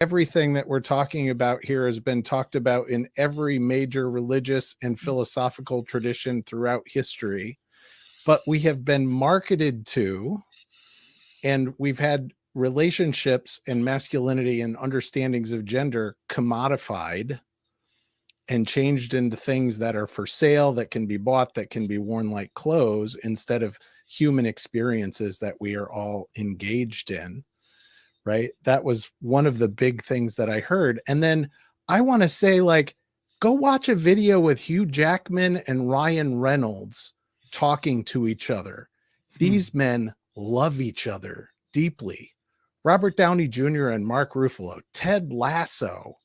everything that we're talking about here has been talked about in every major religious and philosophical tradition throughout history, but we have been marketed to, and we've had relationships and masculinity and understandings of gender commodified and changed into things that are for sale, that can be bought, that can be worn like clothes, instead of human experiences that we are all engaged in. Right. That was one of the big things that I heard. And then I want to say, like, go watch a video with Hugh Jackman and Ryan Reynolds talking to each other. These men love each other deeply. Robert Downey Jr. and Mark Ruffalo, Ted Lasso.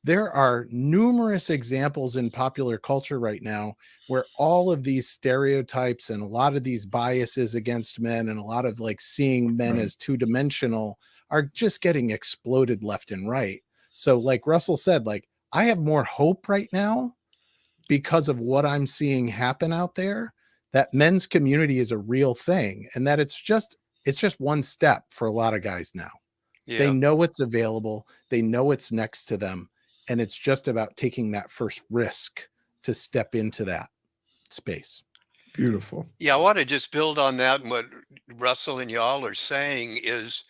There are numerous examples in popular culture right now where all of these stereotypes and a lot of these biases against men and a lot of like seeing men as two-dimensional are just getting exploded left and right. So like Russell said, like, I have more hope right now because of what I'm seeing happen out there, that men's community is a real thing, and that it's just one step for a lot of guys now. Yeah. They know it's available. They know it's next to them. And it's just about taking that first risk to step into that space. Beautiful. Yeah, I want to just build on that. And what Russell and y'all are saying is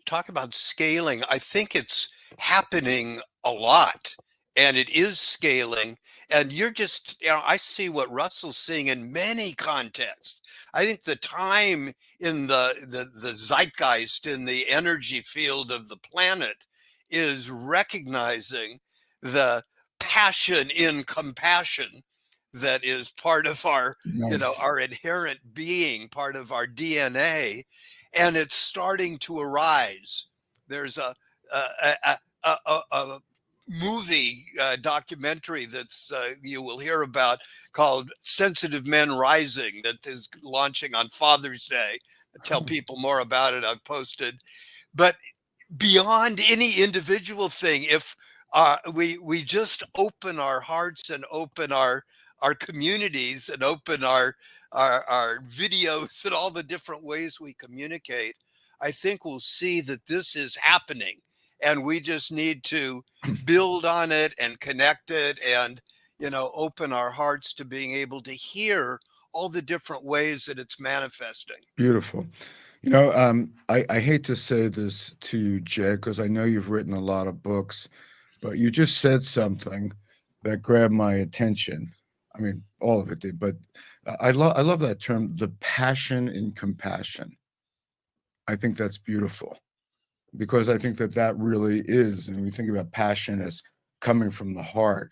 talk about scaling. I think it's happening a lot, and it is scaling. And you're just, I see what Russell's seeing in many contexts. I think the time in the zeitgeist, in the energy field of the planet, is recognizing the passion in compassion that is part of our, our inherent being, part of our DNA, and it's starting to arise. There's a movie documentary that's you will hear about called Sensitive Men Rising that is launching on Father's Day. I'll tell people more about it. I've posted. But beyond any individual thing, if we just open our hearts and open our communities and open our videos and all the different ways we communicate, I think we'll see that this is happening, and we just need to build on it and connect it and, open our hearts to being able to hear all the different ways that it's manifesting. Beautiful. I hate to say this to you, Jed, because I know you've written a lot of books, but you just said something that grabbed my attention. I mean, all of it did, but I love that term, the passion in compassion. I think that's beautiful, because I think that really is, and we think about passion as coming from the heart,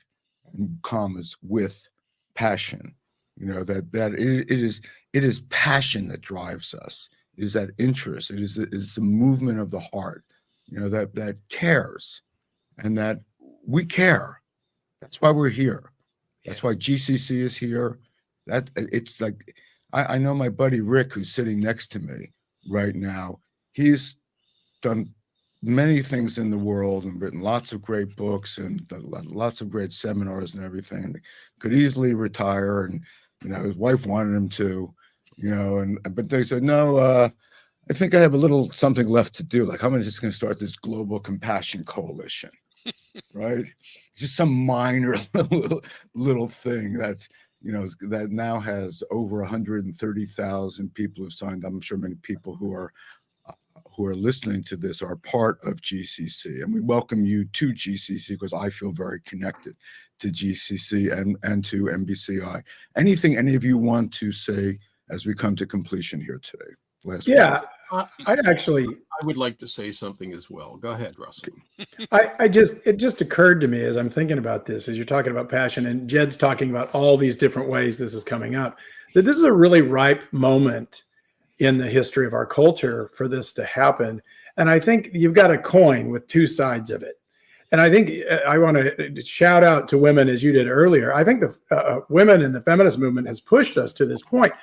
and comes with passion. It is passion that drives us. It is that interest. It is the movement of the heart, that cares, and that we care. That's why we're here. That's why GCC is here. That it's like, I know my buddy Rick, who's sitting next to me right now. He's done many things in the world and written lots of great books and lots of great seminars and everything. Could easily retire, and his wife wanted him to, but they said no. I think I have a little something left to do. Like, I'm just going to start this global compassion coalition. Right? Just some minor little thing that's, that now has over 130,000 people who've signed. I'm sure many people who are listening to this are part of GCC, and we welcome you to GCC, because I feel very connected to GCC and to MBCI. Anything any of you want to say as we come to completion here today? I would like to say something as well. Go ahead, Russell. It just occurred to me as I'm thinking about this, as you're talking about passion, and Jed's talking about all these different ways this is coming up, that this is a really ripe moment in the history of our culture for this to happen. And I think you've got a coin with two sides of it. And I think I want to shout out to women, as you did earlier. I think the women in the feminist movement has pushed us to this point.